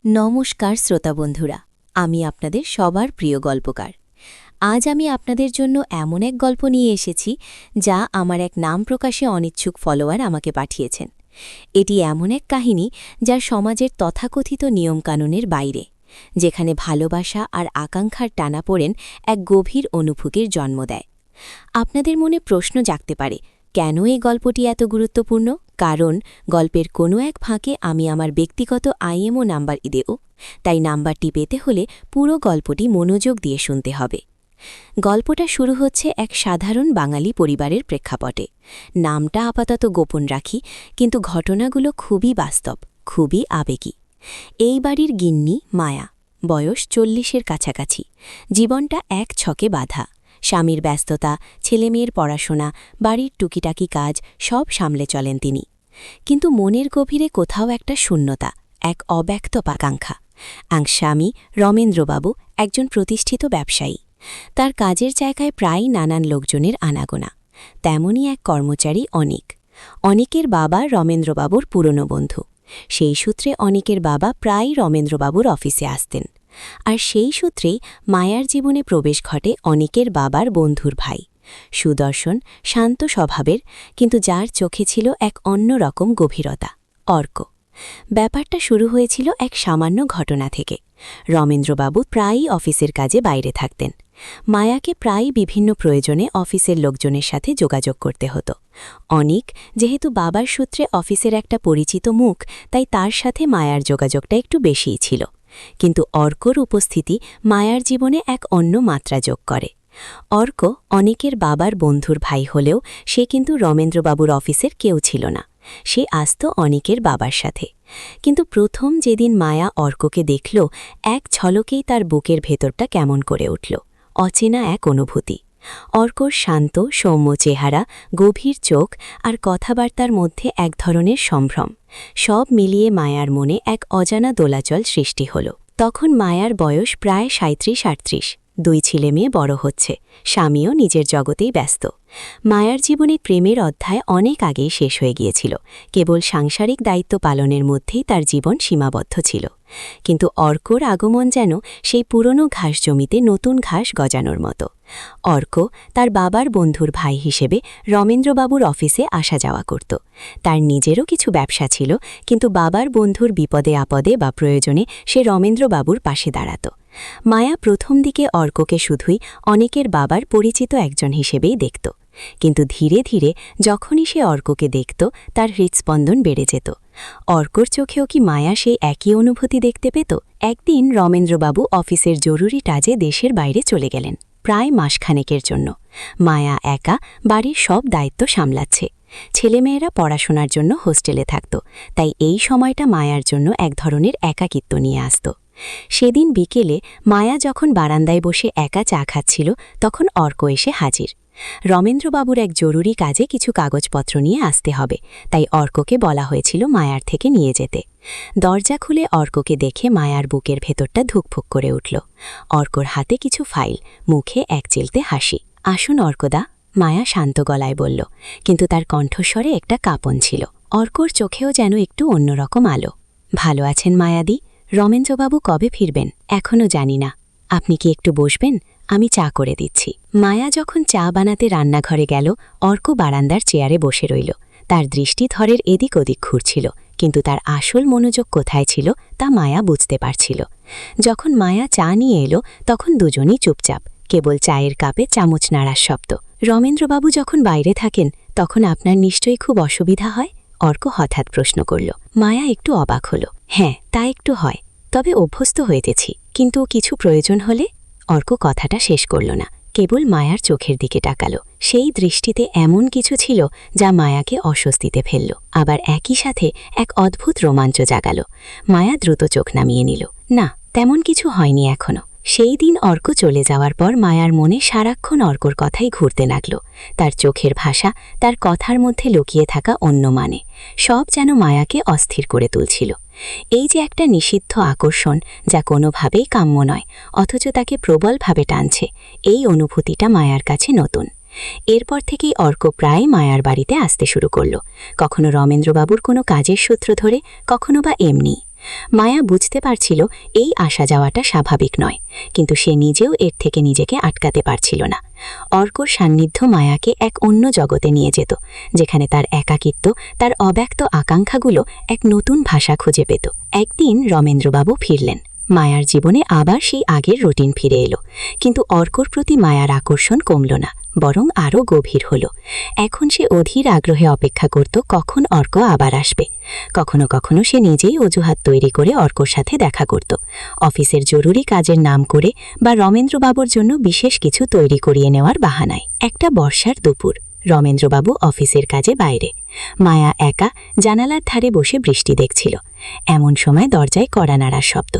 নমস্কার শ্রোতা বন্ধুরা, আমি আপনাদের সবার প্রিয় গল্পকার। আজ আমি আপনাদের জন্য এমন এক গল্প নিয়ে এসেছি যা আমার এক নাম প্রকাশে অনিচ্ছুক ফলোয়ার আমাকে পাঠিয়েছেন। এটি এমন এক কাহিনী যা সমাজের তথাকথিত নিয়মকানুনের বাইরে, যেখানে ভালোবাসা আর আকাঙ্ক্ষার টানাপোড়েন এক গভীর অনুভূতির জন্ম দেয়। আপনাদের মনে প্রশ্ন জাগতে পারে, কেন এই গল্পটি এত গুরুত্বপূর্ণ? কারণ গল্পের কোনো এক ফাঁকে আমি আমার ব্যক্তিগত আইএমও নাম্বার দেব, তাই নাম্বারটি পেতে হলে পুরো গল্পটি মনোযোগ দিয়ে শুনতে হবে। গল্পটা শুরু হচ্ছে এক সাধারণ বাঙালি পরিবারের প্রেক্ষাপটে। নামটা আপাতত গোপন রাখি, কিন্তু ঘটনাগুলো খুবই বাস্তব, খুবই আবেগী। এই বাড়ির গিন্নি মায়া, বয়স 40-এর কাছাকাছি। জীবনটা এক ছকে বাঁধা। স্বামীর ব্যস্ততা, ছেলেমেয়ের পড়াশোনা, বাড়ির টুকিটাকি কাজ সব সামলে চলেন তিনি। কিন্তু মনের গভীরে কোথাও একটা শূন্যতা, এক অব্যক্ত আকাঙ্ক্ষা। স্বামী রমেন্দ্রবাবু একজন প্রতিষ্ঠিত ব্যবসায়ী। তার কাজের জায়গায় প্রায় নানান লোকজনের আনাগোনা। তেমনই এক কর্মচারী অনিকের বাবা রমেন্দ্রবাবুর পুরনো বন্ধু। সেই সূত্রে অনিকের বাবা প্রায় রমেন্দ্রবাবুর অফিসে আসতেন। আর সেই সূত্রেই মায়ার জীবনে প্রবেশ ঘটে অনিকের বাবার বন্ধুর ভাই, সুদর্শন, শান্ত স্বভাবের, কিন্তু যার চোখে ছিল এক অন্যরকম গভীরতা, অর্ক। ব্যাপারটা শুরু হয়েছিল এক সামান্য ঘটনা থেকে। রমেন্দ্রবাবু প্রায়ই অফিসের কাজে বাইরে থাকতেন। মায়াকে প্রায় বিভিন্ন প্রয়োজনে অফিসের লোকজনের সাথে যোগাযোগ করতে হতো। অনিক যেহেতু বাবার সূত্রে অফিসের একটা পরিচিত মুখ, তাই তার সাথে মায়ার যোগাযোগটা একটু বেশিই ছিল। কিন্তু অর্কর উপস্থিতি মায়ার জীবনে এক অন্য মাত্রা যোগ করে। অর্ক অনিকের বাবার বন্ধুর ভাই হলেও সে কিন্তু রমেন্দ্রবাবুর অফিসের কেউ ছিল না। সে আসত অনিকের বাবার সাথে। কিন্তু প্রথম যেদিন মায়া অর্ককে দেখল, এক ঝলকেই তার বুকের ভেতরটা কেমন করে উঠল, অচেনা এক অনুভূতি। অর্কর শান্ত সৌম্য চেহারা, গভীর চোখ আর কথাবার্তার মধ্যে এক ধরনের সম্ভ্রম, সব মিলিয়ে মায়ার মনে এক অজানা দোলাচল সৃষ্টি হল। তখন মায়ার বয়স প্রায় 37-38। 2 ছেলেমেয়ে বড় হচ্ছে, স্বামীও নিজের জগতেই ব্যস্ত। মায়ার জীবনে প্রেমের অধ্যায় অনেক আগেই শেষ হয়ে গিয়েছিল, কেবল সাংসারিক দায়িত্ব পালনের মধ্যেই তার জীবন সীমাবদ্ধ ছিল। কিন্তু অর্কর আগমন যেন সেই পুরনো ঘাস জমিতে নতুন ঘাস গজানোর মতো। অর্ক তার বাবার বন্ধুর ভাই হিসেবে রমেন্দ্রবাবুর অফিসে আসা যাওয়া করত। তার নিজেরও কিছু ব্যবসা ছিল, কিন্তু বাবার বন্ধুর বিপদে আপদে বা প্রয়োজনে সে রমেন্দ্রবাবুর পাশে দাঁড়াত। মায়া প্রথম দিকে অর্ককে শুধুই অনেকের বাবার পরিচিত একজন হিসেবেই দেখত। কিন্তু ধীরে ধীরে যখনই সে অর্ককে দেখত, তার হৃৎস্পন্দন বেড়ে যেত। অর্কর চোখেও কি মায়া সেই একই অনুভূতি দেখতে পেত? একদিন রমেন্দ্রবাবু অফিসের জরুরি কাজে দেশের বাইরে চলে গেলেন, প্রায় মাসখানেকের জন্য। মায়া একা বাড়ির সব দায়িত্ব সামলাচ্ছে। ছেলেমেয়েরা পড়াশোনার জন্য হোস্টেলে থাকত, তাই এই সময়টা মায়ার জন্য এক ধরনের একাকিত্ব নিয়ে আসত। সেদিন বিকেলে মায়া যখন বারান্দায় বসে একা চা খাচ্ছিল, তখন অর্ক এসে হাজির। রমেন্দ্রবাবুর এক জরুরি কাজে কিছু কাগজপত্র নিয়ে আসতে হবে, তাই অর্ককে বলা হয়েছিল মায়ার থেকে নিয়ে যেতে। দরজা খুলে অর্ককে দেখে মায়ার বুকের ভেতরটা ধুকফুক করে উঠল। অর্কর হাতে কিছু ফাইল, মুখে এক চিলতে হাসি। আসুন অর্কদা, মায়া শান্ত গলায় বলল, কিন্তু তার কণ্ঠস্বরে একটা কাঁপন ছিল। অর্কর চোখেও যেন একটু অন্যরকম আলো। ভালো আছেন মায়াদি? রমেন্দ্রবাবু কবে ফিরবেন? এখনও জানি না। আপনি কি একটু বসবেন? আমি চা করে দিচ্ছি। মায়া যখন চা বানাতে রান্নাঘরে গেল, অর্ক বারান্দার চেয়ারে বসে রইল। তার দৃষ্টি থরের এদিক ওদিক ঘুরছিল, কিন্তু তার আসল মনোযোগ কোথায় ছিল তা মায়া বুঝতে পারছিল। যখন মায়া চা নিয়ে এলো, তখন দুজনই চুপচাপ, কেবল চায়ের কাপে চামচ নাড়ার শব্দ। রমেন্দ্রবাবু যখন বাইরে থাকেন, তখন আপনার নিশ্চয়ই খুব অসুবিধা হয়? অর্ক হঠাৎ প্রশ্ন করল। মায়া একটু অবাক হল। হ্যাঁ, তা একটু হয়, তবে অভ্যস্ত হয়েছি। কিন্তু কিছু প্রয়োজন হলে? অর্ক কথাটা শেষ করল না, কেবল মায়ার চোখের দিকে তাকালো। সেই দৃষ্টিতে এমন কিছু ছিল যা মায়াকে অস্বস্তিতে ফেলল, আবার একই সাথে এক অদ্ভুত রোমাঞ্চ জাগাল। মায়া দ্রুত চোখ নামিয়ে নিল। না, তেমন কিছু হয়নি এখনো। সেই দিন অর্ক চলে যাওয়ার পর মায়ার মনে সারাক্ষণ অর্কর কথাই ঘুরতে লাগল। তার চোখের ভাষা, তার কথার মধ্যে লুকিয়ে থাকা অন্য মানে, সব যেন মায়াকে অস্থির করে তুলছিল। এই যে একটা নিষিদ্ধ আকর্ষণ, যা কোনোভাবেই কাম্য নয়, অথচ তাকে প্রবলভাবে টানছে, এই অনুভূতিটা মায়ার কাছে নতুন। এরপর থেকেই অর্ক প্রায় মায়ার বাড়িতে আসতে শুরু করল, কখনো রমেন্দ্রবাবুর কোনো কাজের সূত্র ধরে, কখনো বা এমনি। মায়া বুঝতে পারছিল এই আসা যাওয়াটা স্বাভাবিক নয়, কিন্তু সে নিজেও এর থেকে নিজেকে আটকাতে পারছিল না। অর্কর সান্নিধ্য মায়াকে এক অন্য জগতে নিয়ে যেত, যেখানে তার একাকিত্ব, তার অব্যক্ত আকাঙ্ক্ষাগুলো এক নতুন ভাষা খুঁজে পেত। একদিন রমেন্দ্রবাবু ফিরলেন। মায়ার জীবনে আবার সেই আগের রুটিন ফিরে এলো, কিন্তু অর্কর প্রতি মায়ার আকর্ষণ কমল না, বরং আরও গভীর হল। এখন সে অধীর আগ্রহে অপেক্ষা করত কখন অর্ক আবার আসবে। কখনো কখনো সে নিজেই অজুহাত তৈরি করে অর্কর সাথে দেখা করত, অফিসের জরুরি কাজের নাম করে বা রমেন্দ্রবাবুর জন্য বিশেষ কিছু তৈরি করিয়ে নেওয়ার বাহানায়। একটা বর্ষার দুপুর, রমেন্দ্রবাবু অফিসের কাজে বাইরে। মায়া একা জানালার ধারে বসে বৃষ্টি দেখছিল। এমন সময় দরজায় কড়া নাড়ার শব্দ।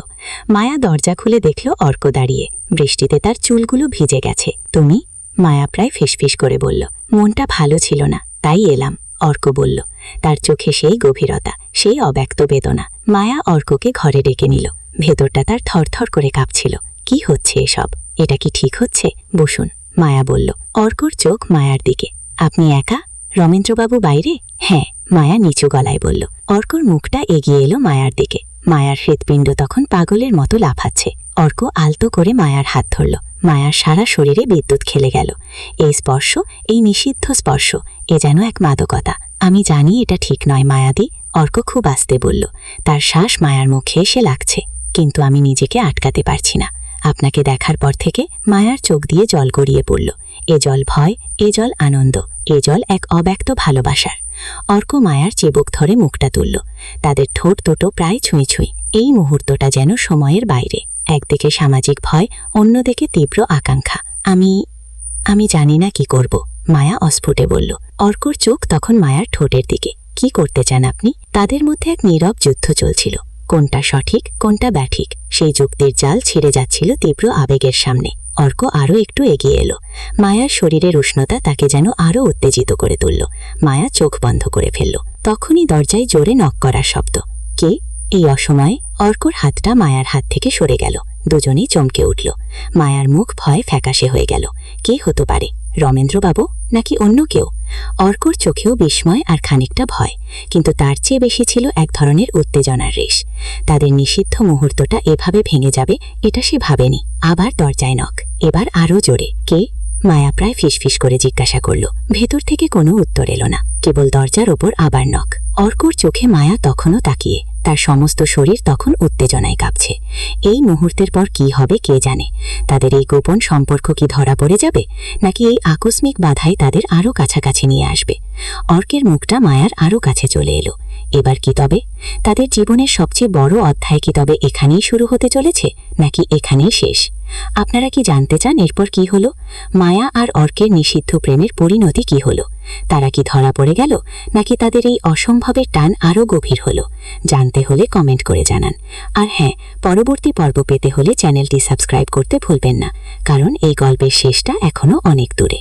মায়া দরজা খুলে দেখল অর্ক দাঁড়িয়ে, বৃষ্টিতে তার চুলগুলো ভিজে গেছে। তুমি? মায়া প্রায় ফিসফিস করে বলল। মনটা ভালো ছিল না, তাই এলাম, অর্ক বলল। তার চোখে সেই গভীরতা, সেই অব্যক্ত বেদনা। মায়া অর্ককে ঘরে ডেকে নিল। ভেতরটা তার থরথর করে কাঁপছিল। কি হচ্ছে এসব? এটা কি ঠিক হচ্ছে? বসুন, মায়া বলল। অর্কর চোখ মায়ার দিকে। আপনি একা? রমেন্দ্রবাবু বাইরে? হ্যাঁ, মায়া নিচু গলায় বলল। অর্কর মুখটা এগিয়ে এলো মায়ার দিকে। মায়ার হৃৎপিণ্ড তখন পাগলের মতো লাফাচ্ছে। অর্ক আলতো করে মায়ার হাত ধরল। মায়ার সারা শরীরে বিদ্যুৎ খেলে গেল। এই স্পর্শ, এই নিষিদ্ধ স্পর্শ, এ যেন এক মাদকতা। আমি জানি এটা ঠিক নয় মায়াদি, অর্ক খুব আস্তে বলল। তার শ্বাস মায়ার মুখে এসে লাগছে, কিন্তু আমি নিজেকে আটকাতে পারছি না। আপনাকে দেখার পর থেকে মায়ার চোখ দিয়ে জল গড়িয়ে পড়ল। এ জল ভয়, এ জল আনন্দ, এ জল এক অব্যক্ত ভালোবাসার। অর্ক মায়ার চিবুক ধরে মুখটা তুলল। তাদের ঠোঁট দুটো প্রায় ছুঁই ছুঁই। এই মুহূর্তটা যেন সময়ের বাইরে। একদিকে সামাজিক ভয়, অন্যদিকে তীব্র আকাঙ্ক্ষা। আমি জানি না কি করব, মায়া অস্ফুটে বলল। অর্কর চোখ তখন মায়ার ঠোঁটের দিকে। কি করতে চান আপনি? তাদের মধ্যে এক নীরব যুদ্ধ চলছিল। কোনটা সঠিক, কোনটা ব্যাঠিক, সেই যুক্তির জাল ছিঁড়ে যাচ্ছিল তীব্র আবেগের সামনে। অর্ক আরও একটু এগিয়ে এলো। মায়ার শরীরের উষ্ণতা তাকে যেন আরও উত্তেজিত করে তুলল। মায়া চোখ বন্ধ করে ফেলল। তখনই দরজায় জোরে নক করার শব্দ। কে? এই অসময়ে অর্কর হাতটা মায়ার হাত থেকে সরে গেল। দুজনেই চমকে উঠল। মায়ার মুখ ভয়ে ফ্যাকাশে হয়ে গেল। কে হতে পারে? রমেন্দ্রবাবু নাকি অন্য কেউ? অর্কর চোখেও বিস্ময় আর খানিকটা ভয়, কিন্তু তার চেয়ে বেশি ছিল এক ধরনের উত্তেজনার রেশ। তাদের নিষিদ্ধ মুহূর্তটা এভাবে ভেঙে যাবে এটা সে ভাবেনি। আবার দরজায় নক, এবার আরও জোরে। কে? মায়া প্রায় ফিসফিস করে জিজ্ঞাসা করল। ভেতর থেকে কোনো উত্তর এলো না, কেবল দরজার ওপর আবার নক। অর্কর চোখে মায়া তখনও তাকিয়ে, তার সমস্ত শরীর তখন উত্তেজনায় কাঁপছে। এই মুহূর্তের পর কি হবে কে জানে। তাদের এই গোপন সম্পর্ক কি ধরা পড়ে যাবে, নাকি এই আকস্মিক বাধাই তাদের আরও কাছাকাছি নিয়ে আসবে? অর্কের মুখটা মায়ার আরও কাছে চলে এলো। এবার কি তবে? তাদের জীবনের সবচেয়ে বড় অধ্যায় কি তবে এখানেই শুরু হতে চলেছে, নাকি এখানেই শেষ? আপনারা কি জানতে চান এরপর কি হলো? মায়া আর অর্কের নিষিদ্ধ প্রেমের পরিণতি কি হলো? তারা কি ধরা পড়ে গেল, নাকি তাদের এই অসম্ভবের টান আরও গভীর হলো? জানতে হলে কমেন্ট করে জানান। আর হ্যাঁ, পরবর্তী পর্ব পেতে হলে চ্যানেলটি সাবস্ক্রাইব করতে ভুলবেন না, কারণ এই গল্পের শেষটা এখনও অনেক দূরে।